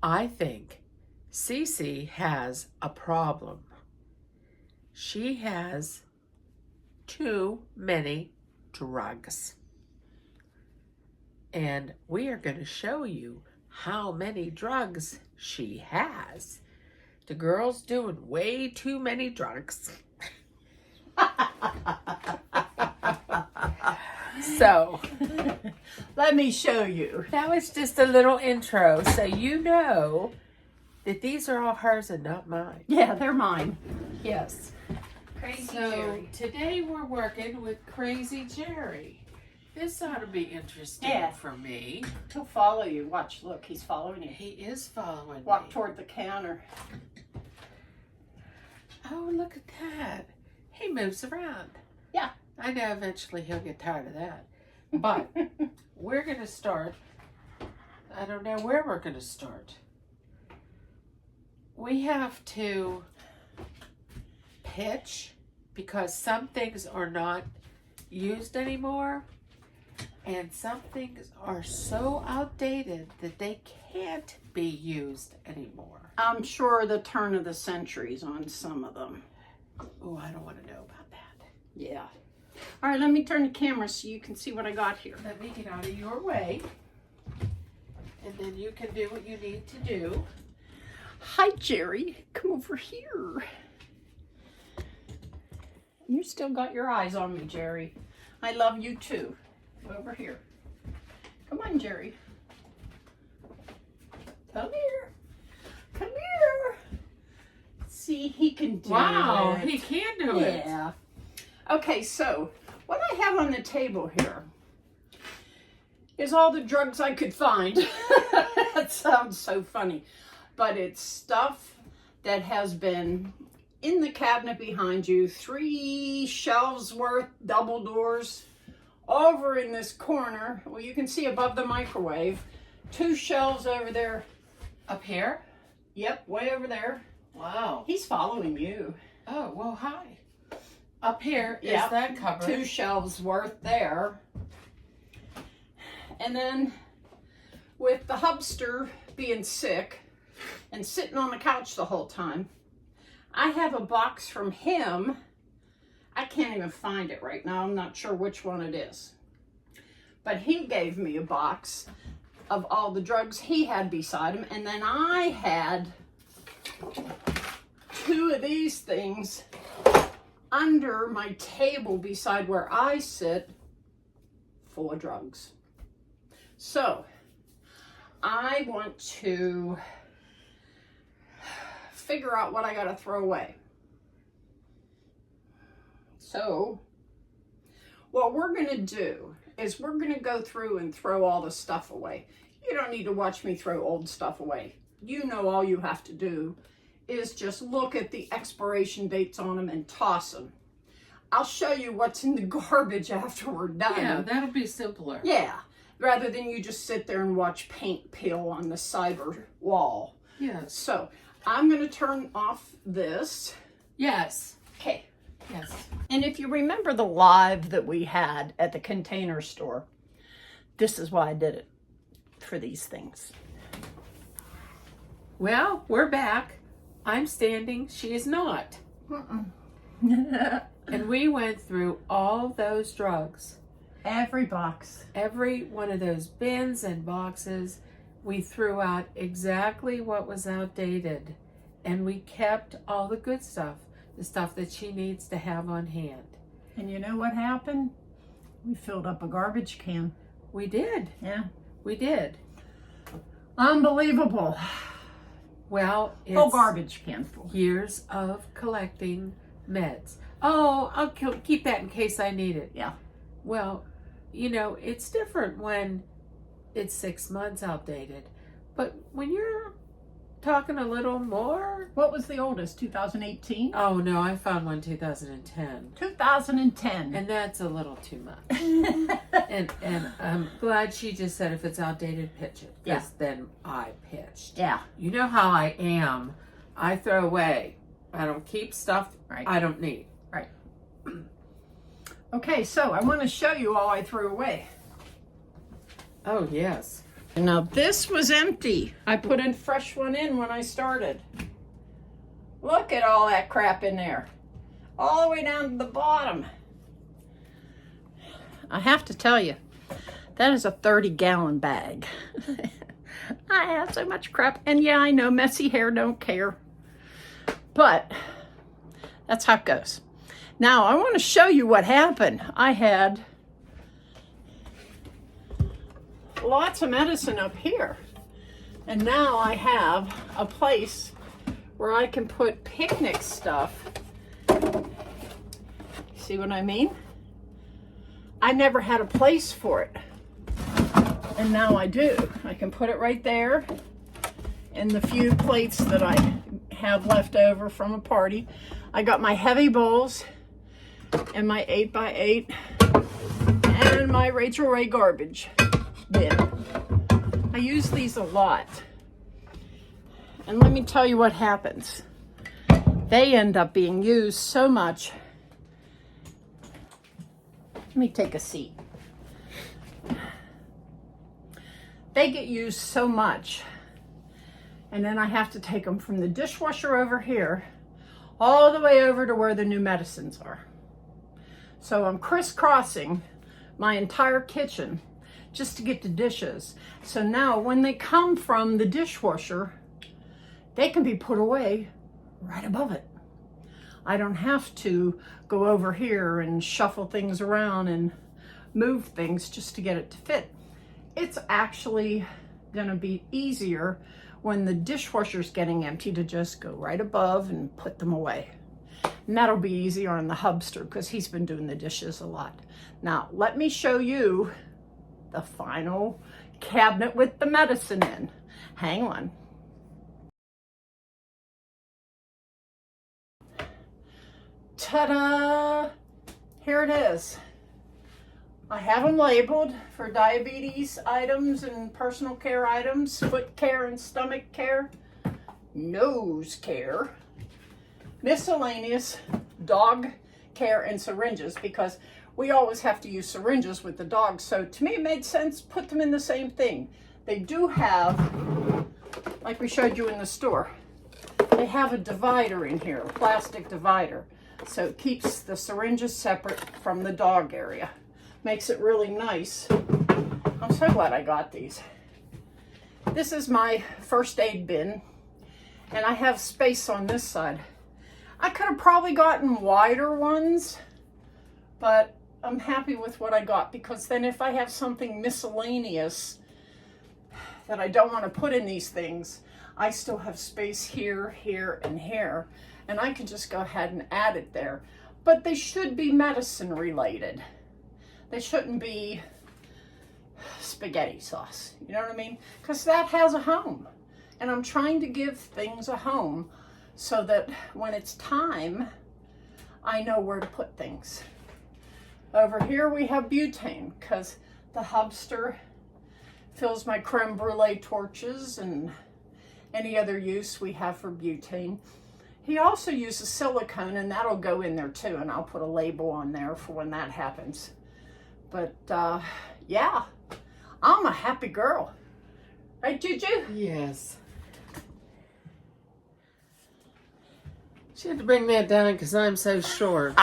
I think Cece has a problem. She has too many drugs. And we are going to show you how many drugs she has. The girl's doing way too many drugs. So, let me show you. That was just a little intro, so you know that these are all hers and not mine. Yeah, they're mine. Yes. Crazy So, Jerry. today we're working with Crazy Jerry. This ought to be interesting for me. He'll follow you. Watch, look, he's following you. He is following Walk me. toward the counter. Oh, look at that. He moves around. Yeah. I know eventually he'll get tired of that. But we're going to start. I don't know where we're going to start. We have to pitch because some things are not used anymore. And some things are so outdated that they can't be used anymore. I'm sure the turn of the century's on some of them. Oh, I don't want to know about that. Yeah. All right, let me turn the camera so you can see what I got here. Let me get out of your way. And then you can do what you need to do. Hi, Jerry. Come over here. You still got your eyes on me, Jerry. I love you too. Over here. Come on, Jerry. Come here. Come here. See, he can do it. Wow, he can do it. Yeah. Okay, so what I have on the table here is all the drugs I could find. That sounds so funny. But it's stuff that has been in the cabinet behind you, 3 shelves worth, double doors. Over in this corner, well, you can see above the microwave, 2 shelves over there. Up here? Yep, way over there. Wow. He's following you. Oh, well, hi. Up here is Yep, that cupboard. 2 shelves worth there. And then with the hubster being sick and sitting on the couch the whole time, I have a box from him. I can't even find it right now. I'm not sure which one it is. But he gave me a box of all the drugs he had beside him. And then I had 2 of these things under my table beside where I sit, full of drugs. So I want to figure out what I got to throw away. So what we're going to do is we're going to go through and throw all the stuff away. You don't need to watch me throw old stuff away. You know all you have to do is just look at the expiration dates on them and toss them. I'll show you what's in the garbage after we're done. Yeah, that'll be simpler. Yeah, rather than you just sit there and watch paint peel on the cyber wall. Yes. So I'm going to turn off this. Yes. Okay. Yes. And if you remember the live that we had at the Container Store, this is why I did it, for these things. Well, we're back. I'm standing. She is not. And we went through all those drugs. Every box. Every one of those bins and boxes. We threw out exactly what was outdated. And we kept all the good stuff. The stuff that she needs to have on hand. And you know what happened? We filled up a garbage can. We did. Yeah. We did. Unbelievable. Well, it's Whole garbage can full. years of collecting meds. Oh, I'll keep that in case I need it. Yeah. Well, you know, it's different when it's 6 months outdated. But when you're talking a little more. What was the oldest? 2018? Oh, no, I found one 2010. 2010. And that's a little too much. and I'm glad she just said if it's outdated, pitch it. Because then I pitched. Yeah. You know how I am. I throw away. I don't keep stuff I don't need. Right. Okay, so I want to show you all I threw away. Oh, yes. Now this was empty. I put a fresh one in when I started. Look at all that crap in there. All the way down to the bottom. I have to tell you, that is a 30-gallon bag. I have so much crap. And yeah, I know messy hair don't care. But that's how it goes. Now, I want to show you what happened. I had lots of medicine up here. And now I have a place where I can put picnic stuff. See what I mean? I never had a place for it. And now I do. I can put it right there. And the few plates that I have left over from a party. I got my heavy bowls and my 8x8 and my Rachel Ray garbage bin. I use these a lot. And let me tell you what happens. They end up being used so much. Let me take a seat. They get used so much. And then I have to take them from the dishwasher over here all the way over to where the new medicines are. So I'm crisscrossing my entire kitchen just to get the dishes. So now when they come from the dishwasher, they can be put away right above it. I don't have to go over here and shuffle things around and move things just to get it to fit. It's actually gonna be easier when the dishwasher's getting empty to just go right above and put them away. And that'll be easier on the hubster because he's been doing the dishes a lot. Now, let me show you the final cabinet with the medicine in. Hang on. Ta-da! Here it is. I have them labeled for diabetes items and personal care items, foot care and stomach care, nose care, miscellaneous, dog care, and syringes, because we always have to use syringes with the dogs. So to me, it made sense, put them in the same thing. They do have, like we showed you in the store, they have a divider in here, a plastic divider. So it keeps the syringes separate from the dog area. Makes it really nice. I'm so glad I got these. This is my first aid bin, and I have space on this side. I could have probably gotten wider ones, but I'm happy with what I got, because then if I have something miscellaneous that I don't want to put in these things, I still have space here, here, and here, and I can just go ahead and add it there. But they should be medicine related. They shouldn't be spaghetti sauce, you know what I mean? Because that has a home. And I'm trying to give things a home so that when it's time, I know where to put things. Over here we have butane, because the hubster fills my creme brulee torches and any other use we have for butane. He also uses silicone, and that'll go in there too, and I'll put a label on there for when that happens. But yeah, I'm a happy girl. Right, JuJu? Yes. She had to bring that down because I'm so short.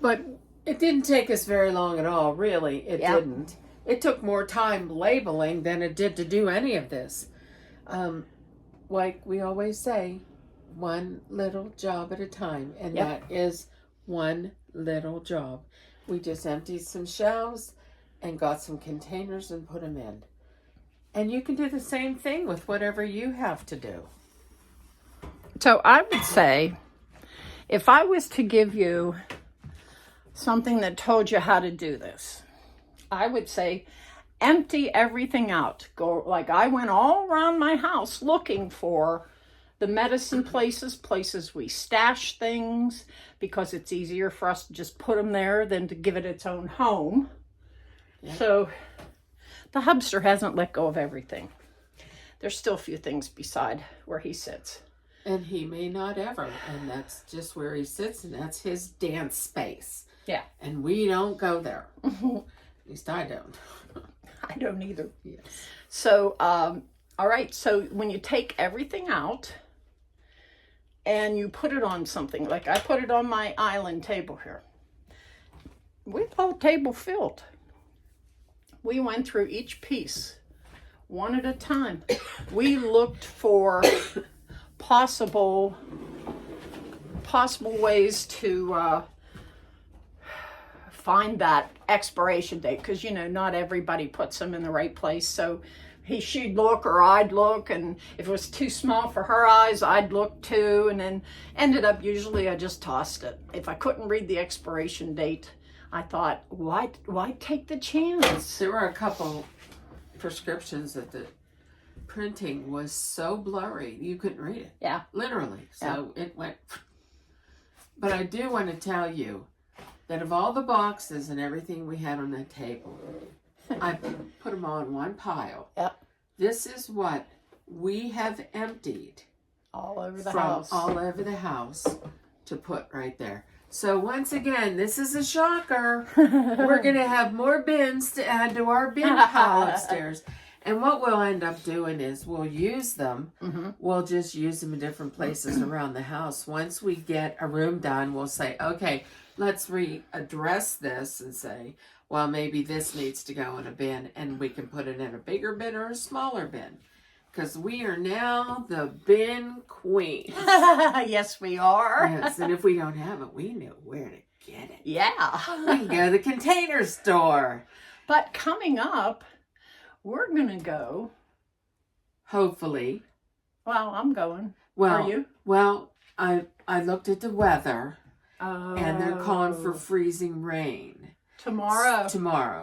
But it didn't take us very long at all, really. It didn't. It took more time labeling than it did to do any of this. Like we always say, one little job at a time. And that is one little job. We just emptied some shelves and got some containers and put them in. And you can do the same thing with whatever you have to do. So I would say, if I was to give you something that told you how to do this, I would say empty everything out. Go, like I went all around my house looking for the medicine places we stash things, because it's easier for us to just put them there than to give it its own home. Yeah. So the hubster hasn't let go of everything. There's still a few things beside where he sits. And he may not ever, and that's just where he sits, and that's his dance space. Yeah. And we don't go there. At least I don't. I don't either. Yes. So, all right. So when you take everything out and you put it on something, like I put it on my island table here. We have the whole table filled. We went through each piece one at a time. We looked for possible ways to find that expiration date, because you know not everybody puts them in the right place. So she'd look or I'd look, and if it was too small for her eyes, I'd look too, and then ended up usually I just tossed it. If I couldn't read the expiration date, I thought, why take the chance? There were a couple prescriptions that the printing was so blurry you couldn't read it. Yeah. Literally. So it went. But I do want to tell you that of all the boxes and everything we had on that table, I put them all in one pile. Yep. This is what we have emptied All over the from house. all over the house to put right there. So once again, this is a shocker. We're going to have more bins to add to our bin pile upstairs. And what we'll end up doing is we'll use them. Mm-hmm. We'll just use them in different places around the house. Once we get a room done, we'll say, okay, let's readdress this and say, well, maybe this needs to go in a bin, and we can put it in a bigger bin or a smaller bin. Because we are now the bin queens. Yes, we are. Yes, and if we don't have it, we know where to get it. Yeah. We can go to the Container Store. But coming up, we're going to go. Hopefully. Well, I'm going. Well, Are you? Well, I looked at the weather, Oh. and they're calling for freezing rain. Tomorrow.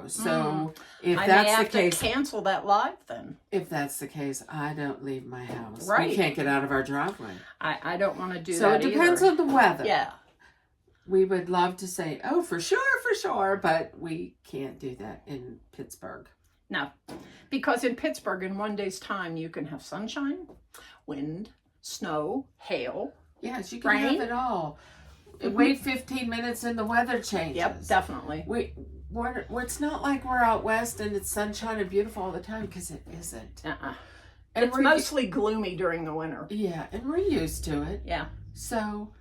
So if I that's may the have case, to cancel that live then. if that's the case, I don't leave my house. Right. We can't get out of our driveway. I don't want to do So that it depends on the weather. Yeah. We would love to say, oh, for sure, but we can't do that in Pittsburgh. No. Because in Pittsburgh, in one day's time, you can have sunshine, wind, snow, hail. Yes, you can Rain. have it all. Wait 15 minutes and the weather changes. Yep, definitely. It's not like we're out west and it's sunshine and beautiful all the time, because it isn't. And It's mostly gloomy during the winter. Yeah, and we're used to it. Yeah. So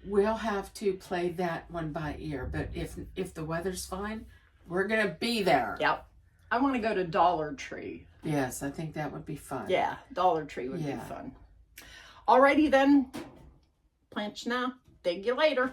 we'll have to play that one by ear. But if the weather's fine, we're going to be there. Yep. I want to go to Dollar Tree. Yes, I think that would be fun. Yeah, Dollar Tree would be fun. Alrighty then. Planch now. Dig you later.